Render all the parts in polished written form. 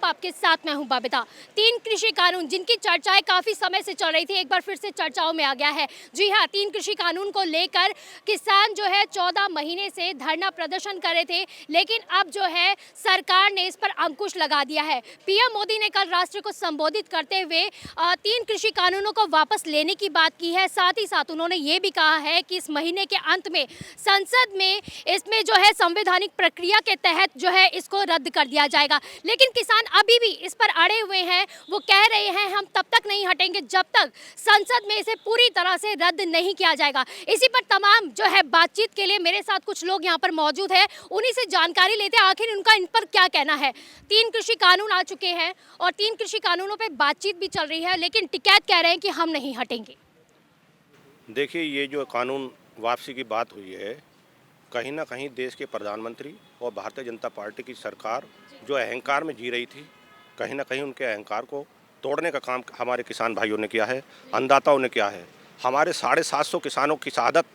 आपके साथ मैं हूं बबीता। 3 कृषि कानून जिनकी चर्चाएं काफी समय से चल रही थी, एक बार फिर से चर्चाओं में आ गया है। जी हां, 3 कृषि कानून को लेकर किसान जो है 14 महीने से धरना प्रदर्शन कर रहे थे, लेकिन अब जो है सरकार ने इस पर अंकुश लगा दिया है। पीएम मोदी ने कल राष्ट्र को संबोधित करते हुए 3 कृषि कानूनों को वापस लेने की बात की है। साथ ही साथ उन्होंने ये भी कहा है कि इस महीने के अंत में संसद में इसमें जो है संवैधानिक प्रक्रिया के तहत जो है इसको रद्द कर दिया जाएगा। लेकिन किसान अभी भी इस पर अड़े हुए हैं। वो कह रहे हैं हम तब तक नहीं हटेंगे जब तक संसद में इसे पूरी तरह से रद्द नहीं किया जाएगा। इसी पर तमाम जो है बातचीत के लिए मेरे साथ कुछ लोग यहाँ पर मौजूद हैं, उन्हीं से जानकारी लेते हैं आखिर उनका इन पर क्या कहना है। 3 कृषि कानून आ चुके हैं और 3 कृषि कानूनों पर बातचीत भी चल रही है, लेकिन टिकैत कह रहे हैं कि हम नहीं हटेंगे। देखिए, ये जो कानून वापसी की बात हुई है, कहीं ना कहीं देश के प्रधानमंत्री और भारतीय जनता पार्टी की सरकार जो अहंकार में जी रही थी, कहीं ना कहीं उनके अहंकार को तोड़ने का काम हमारे किसान भाइयों ने किया है, अन्नदाताओं ने किया है। हमारे 750 किसानों की शहादत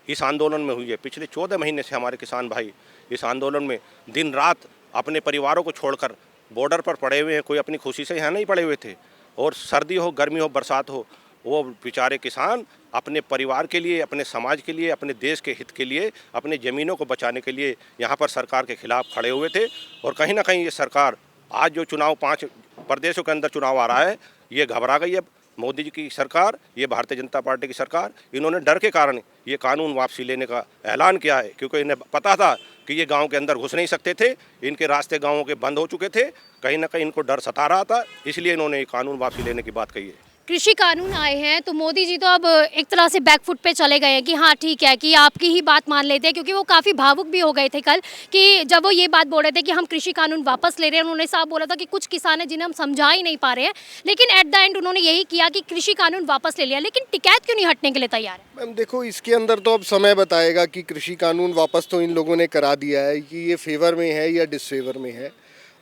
इस आंदोलन में हुई है। पिछले 14 महीने से हमारे किसान भाई इस आंदोलन में दिन रात अपने परिवारों को छोड़कर बॉर्डर पर पड़े हुए हैं। कोई अपनी खुशी से यहाँ नहीं पड़े हुए थे, और सर्दी हो, गर्मी हो, बरसात हो, वो बेचारे किसान अपने परिवार के लिए, अपने समाज के लिए, अपने देश के हित के लिए, अपने ज़मीनों को बचाने के लिए यहाँ पर सरकार के खिलाफ खड़े हुए थे। और कहीं ना कहीं ये सरकार आज जो चुनाव 5 प्रदेशों के अंदर चुनाव आ रहा है, ये घबरा गई है। मोदी जी की सरकार, ये भारतीय जनता पार्टी की सरकार, इन्होंने डर के कारण ये कानून वापसी लेने का ऐलान किया है, क्योंकि इन्हें पता था कि ये गांव के अंदर घुस नहीं सकते थे। इनके रास्ते गांवों के बंद हो चुके थे। कहीं ना कहीं इनको डर सता रहा था, इसलिए इन्होंने ये कानून वापसी लेने की बात कही है। कृषि कानून आए हैं तो मोदी जी तो अब एक तरह से बैकफुट पे चले गए हैं कि हाँ ठीक है कि आपकी ही बात मान लेते हैं, क्योंकि वो काफ़ी भावुक भी हो गए थे कल कि जब वो ये बात बोल रहे थे कि हम कृषि कानून वापस ले रहे हैं। उन्होंने साफ बोला था कि कुछ किसान हैं जिन्हें हम समझा ही नहीं पा रहे हैं, लेकिन एट द एंड उन्होंने यही किया कि कृषि कानून वापस ले लिया। लेकिन टिकैत क्यों नहीं हटने के लिए तैयार है? मैम देखो, इसके अंदर तो अब समय बताएगा कि कृषि कानून वापस तो इन लोगों ने करा दिया है कि ये फेवर में है या डिसफेवर में है।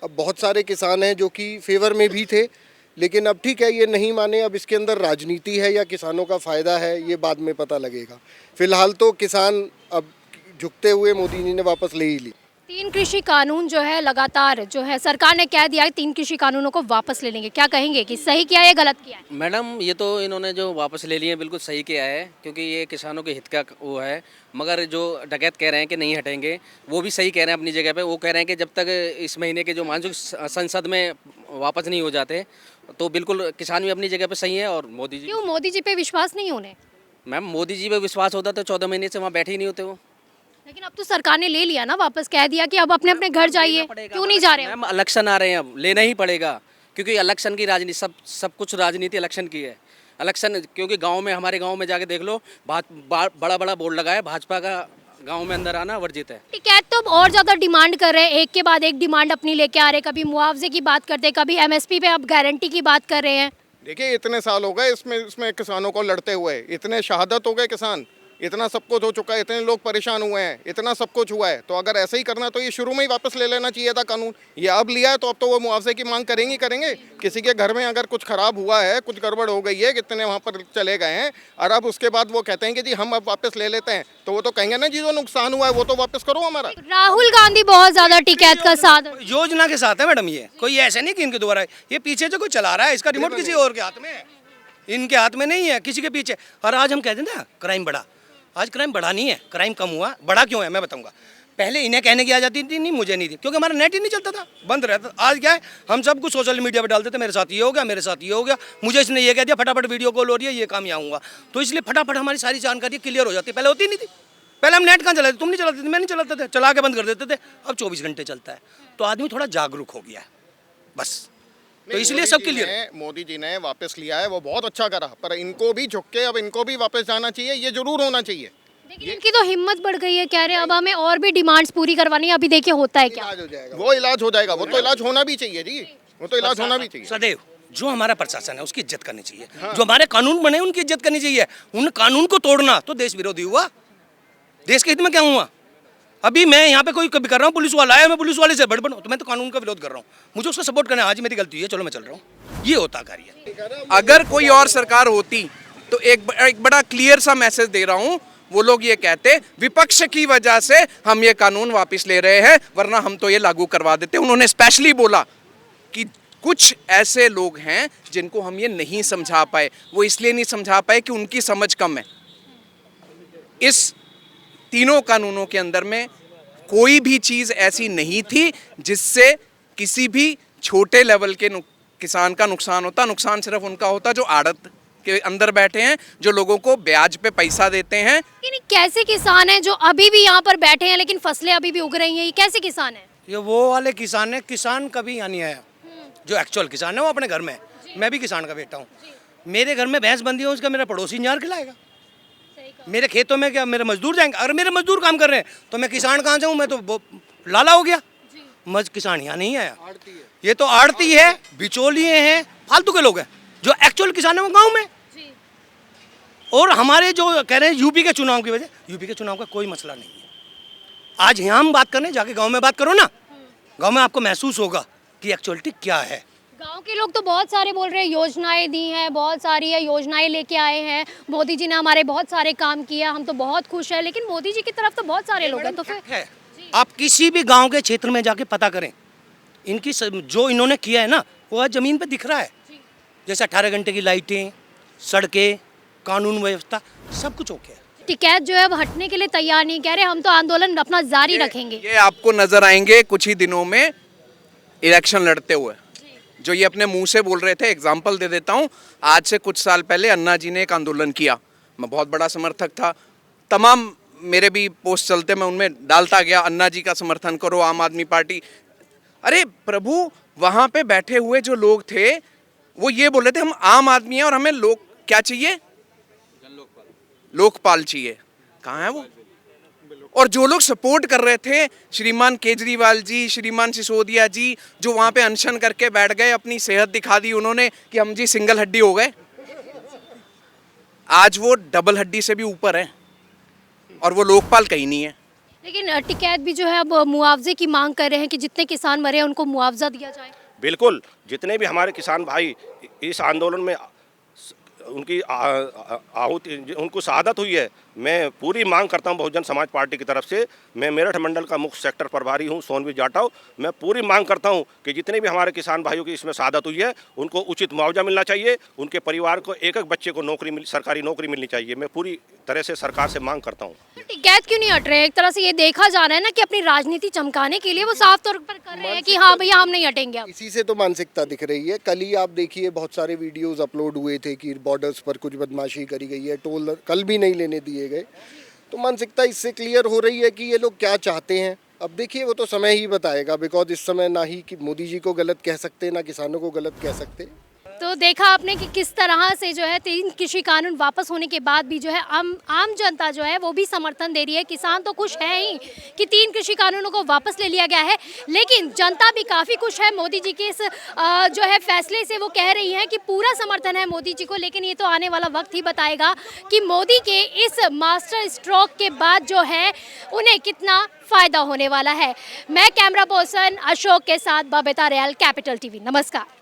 अब बहुत सारे किसान हैं जो कि फेवर में भी थे, लेकिन अब ठीक है, ये नहीं माने। अब इसके अंदर राजनीति है या किसानों का फ़ायदा है, ये बाद में पता लगेगा। फिलहाल तो किसान अब झुकते हुए मोदी जी ने वापस ले ही ली। 3 कृषि कानून जो है लगातार जो है सरकार ने कह दिया है 3 कृषि कानूनों को वापस ले लेंगे। क्या कहेंगे कि सही किया है या गलत किया है? मैडम, ये तो इन्होंने जो वापस ले लिए बिल्कुल सही किया है, क्योंकि ये किसानों के हित का वो है। मगर जो डकैत कह रहे हैं कि नहीं हटेंगे, वो भी सही कह रहे हैं अपनी जगह पे। वो कह रहे हैं कि जब तक इस महीने के जो मानसून संसद में वापस नहीं हो जाते, तो बिल्कुल किसान भी अपनी जगह पे सही है। और मोदी जी, क्यों मोदी जी पे विश्वास नहीं होने? मैम, मोदी जी पे विश्वास होता तो 14 महीने से वहाँ बैठे ही नहीं होते वो। लेकिन अब तो सरकार ने ले लिया ना वापस, कह दिया कि अब अपने अपने घर जाइए। क्यों नहीं जा रहे? मैम, इलेक्शन आ रहे हैं, अब लेना ही पड़ेगा, क्योंकि इलेक्शन की राजनीति, सब कुछ राजनीति इलेक्शन की है। इलेक्शन, क्योंकि गांव में, हमारे गांव में जाके देख लो, बड़ा बड़ा बोर्ड लगा है, भाजपा का गांव में अंदर आना वर्जित है। टिकैत तो अब और ज़्यादा डिमांड कर रहे हैं, एक के बाद एक डिमांड अपनी लेके आ रहे हैं। कभी मुआवजे की बात करते हैं, कभी एमएसपी पे अब गारंटी की बात कर रहे हैं। देखिए, इतने साल हो गए इसमें किसानों को लड़ते हुए, इतने शहादत हो गए किसान, इतना सब कुछ हो चुका है, इतने लोग परेशान हुए हैं, इतना सब कुछ हुआ है। तो अगर ऐसे ही करना तो ये शुरू में ही वापस ले लेना चाहिए था कानून। ये अब लिया है तो अब तो वो मुआवजे की मांग करेंगे। किसी के घर में अगर कुछ खराब हुआ है, कुछ गड़बड़ हो गई है, कितने वहाँ पर चले गए हैं, और अब उसके बाद वो कहते हैं कि जी हम अब वापस ले लेते हैं, तो वो तो कहेंगे ना जी जो नुकसान हुआ है वो तो वापस करो हमारा। राहुल गांधी बहुत ज्यादा टिकैत का साथ योजना के साथ है मैडम। ये कोई ऐसा नहीं कि इनके द्वारा, ये पीछे जो कोई चला रहा है, इसका रिमोट किसी और के हाथ में है, इनके हाथ में नहीं है, किसी के पीछे। और आज हम कहते हैं ना क्राइम बढ़ा, आज क्राइम बढ़ा नहीं है, क्राइम कम हुआ। बढ़ा क्यों है मैं बताऊंगा। पहले इन्हें कहने की आ जाती थी, नहीं मुझे नहीं थी, क्योंकि हमारा नेट ही नहीं चलता था, बंद रहता था। आज क्या है, हम सब कुछ सोशल मीडिया पे डालते थे, मेरे साथ ये हो गया, मेरे साथ ये हो गया, मुझे इसने ये कह दिया, फटाफट वीडियो कॉल हो रही है, ये काम यहाँ आऊँगा। तो इसलिए फटाफट हमारी सारी जानकारी क्लियर हो जाती है, पहले होती नहीं थी। पहले हम नेट कहाँ चलाते, तुम नहीं चलाते थे, मैं नहीं चलाते थे, चला के बंद कर देते थे। अब 24 घंटे चलता है, तो आदमी थोड़ा जागरूक हो गया है बस। तो इसलिए सबके लिए मोदी जी ने वापस लिया है, वो बहुत अच्छा करा, पर इनको भी झुक के अब इनको भी वापस जाना चाहिए, ये जरूर होना चाहिए। लेकिन इनकी तो हिम्मत बढ़ गई है, कह रहे हैं अब हमें और भी डिमांड्स पूरी करवानी है। अभी देखिए होता है क्या। वो इलाज हो जाएगा, वो तो इलाज होना भी चाहिए जी, वो तो इलाज होना भी चाहिए। सदैव जो हमारा प्रशासन है उसकी इज्जत करनी चाहिए, जो हमारे कानून बने उनकी इज्जत करनी चाहिए। उन कानून को तोड़ना तो देश विरोधी हुआ। देश के हित में क्या हुआ? अभी मैं यहाँ पे कोई कभी कर रहा हूँ, पुलिस वाला आया, मैं पुलिस वाले से बड़बड़, तो मैं तो कानून का विरोध कर रहा हूँ, मुझे उसका सपोर्ट करना है। आज मेरी गलती है, चलो मैं चल रहा हूँ, ये होता कार्य। अगर कोई और सरकार होती तो एक बड़ा क्लियर सा मैसेज दे रहा हूँ, वो लोग ये कहते विपक्ष की वजह से हम ये कानून वापस ले रहे हैं, वरना हम तो ये लागू करवा देते। उन्होंने स्पेशली बोला कि कुछ ऐसे लोग हैं जिनको हम ये नहीं समझा पाए। वो इसलिए नहीं समझा पाए कि उनकी समझ कम है। इस तीनों कानूनों के अंदर में कोई भी चीज़ ऐसी नहीं थी जिससे किसी भी छोटे लेवल के किसान का नुकसान होता। नुकसान सिर्फ उनका होता जो आड़त के अंदर बैठे हैं, जो लोगों को ब्याज पे पैसा देते हैं। लेकिन कैसे किसान हैं जो अभी भी यहाँ पर बैठे हैं लेकिन फसलें अभी भी उग रही हैं, ये कैसे किसान हैं? ये वो वाले किसान है, किसान कभी यहाँ नहीं आया। जो एक्चुअल किसान है वो अपने घर में है। मैं भी किसान का बेटा हूँ। मेरे घर में भैंस बंधी हो, उसका मेरा पड़ोसी जार खिलाएगा। मेरे खेतों में क्या मेरे मजदूर जाएंगे? अगर मेरे मजदूर काम कर रहे हैं तो मैं किसान कहाँ जाऊँ? मैं तो लाला हो गया। किसान यहाँ नहीं आया। ये तो आड़ती है, बिचौलिए हैं, फालतू के लोग हैं। जो एक्चुअल किसान है वो गाँव में। और हमारे जो कह रहे हैं यूपी के चुनाव की वजह, यूपी के चुनाव का कोई मसला नहीं है। आज यहाँ हम बात करने, जाके गांव में बात करो ना, गांव में आपको महसूस होगा कि एक्चुअलिटी क्या है। गांव के लोग तो बहुत सारे बोल रहे हैं योजनाएं दी हैं, बहुत सारी है योजनाएं लेके आए हैं, मोदी जी ने हमारे बहुत सारे काम किया, हम तो बहुत खुश हैं। लेकिन मोदी जी की तरफ तो बहुत सारे लोग हैं। तो फिर है, आप किसी भी गाँव के क्षेत्र में जाके पता करें, इनकी जो इन्होंने किया है ना वो आज ज़मीन पर दिख रहा है। जैसे 18 घंटे की लाइटें, सड़कें, कानून व्यवस्था, सब कुछ ओके है। टिकैत जो है अब हटने के लिए तैयार नहीं, कह रहे हम तो आंदोलन अपना जारी रखेंगे। ये आपको नजर आएंगे कुछ ही दिनों में इलेक्शन लड़ते हुए। जो ये अपने मुंह से बोल रहे थे, एग्जाम्पल दे देता हूँ। आज से कुछ साल पहले अन्ना जी ने एक आंदोलन किया, मैं बहुत बड़ा समर्थक था। तमाम मेरे भी पोस्ट चलते, मैं उनमें डालता गया अन्ना जी का समर्थन करो, आम आदमी पार्टी। अरे प्रभु, वहाँ पे बैठे हुए जो लोग थे वो ये बोल रहे थे हम आम आदमी हैं और हमें लोग क्या चाहिए, लोकपाल चाहिए। कहाँ है वो? और जो लोग सपोर्ट कर रहे थे, श्रीमान केजरीवाल जी, श्रीमान सिसोदिया जी, जो वहाँ पे अनशन करके बैठ गए, अपनी सेहत दिखा दी उन्होंने कि हम जी सिंगल हड्डी हो गए। आज वो डबल हड्डी से भी ऊपर है और वो लोकपाल कहीं नहीं है। लेकिन टिकैत भी जो है अब मुआवजे की मांग कर रहे हैं कि जितने किसान मरे हैं उनको मुआवजा दिया जाए। बिल्कुल, जितने भी हमारे किसान भाई इस आंदोलन में उनकी आहुति, उनको शहादत हुई है, मैं पूरी मांग करता हूं बहुजन समाज पार्टी की तरफ से। मैं मेरठ मंडल का मुख्य सेक्टर प्रभारी हूं, सोनवी जाटव। मैं पूरी मांग करता हूं कि जितने भी हमारे किसान भाइयों की इसमें शहादत हुई है उनको उचित मुआवजा मिलना चाहिए। उनके परिवार को एक एक बच्चे को नौकरी सरकारी नौकरी मिलनी चाहिए। मैं पूरी तरह से सरकार से मांग करता हूँ। टिकैत क्यों नहीं हट रहे? एक तरह से ये देखा जा रहा है ना कि अपनी राजनीति चमकाने के लिए वो साफ तौर पर कर रहे हैं कि हाँ भैया हम नहीं हटेंगे। अब इसी से तो मानसिकता दिख रही है। कल ही आप देखिए बहुत सारे वीडियोस अपलोड हुए थे कि बॉर्डर्स पर कुछ बदमाशी करी गई है, टोल कल भी नहीं लेने दिए गए। तो मानसिकता इससे क्लियर हो रही है कि ये लोग क्या चाहते हैं। अब देखिए वो तो समय ही बताएगा, बिकॉज इस समय ना ही कि मोदी जी को गलत कह सकते, ना किसानों को गलत कह सकते। तो देखा आपने कि किस तरह से जो है 3 कृषि कानून वापस होने के बाद भी जो है आम जनता जो है वो भी समर्थन दे रही है। किसान तो खुश है ही कि 3 कृषि कानूनों को वापस ले लिया गया है, लेकिन जनता भी काफ़ी खुश है मोदी जी के इस जो है फैसले से। वो कह रही है कि पूरा समर्थन है मोदी जी को। लेकिन ये तो आने वाला वक्त ही बताएगा कि मोदी के इस मास्टर स्ट्रोक के बाद जो है उन्हें कितना फ़ायदा होने वाला है। मैं कैमरा पर्सन अशोक के साथ बबीता रियाल, कैपिटल टीवी। नमस्कार।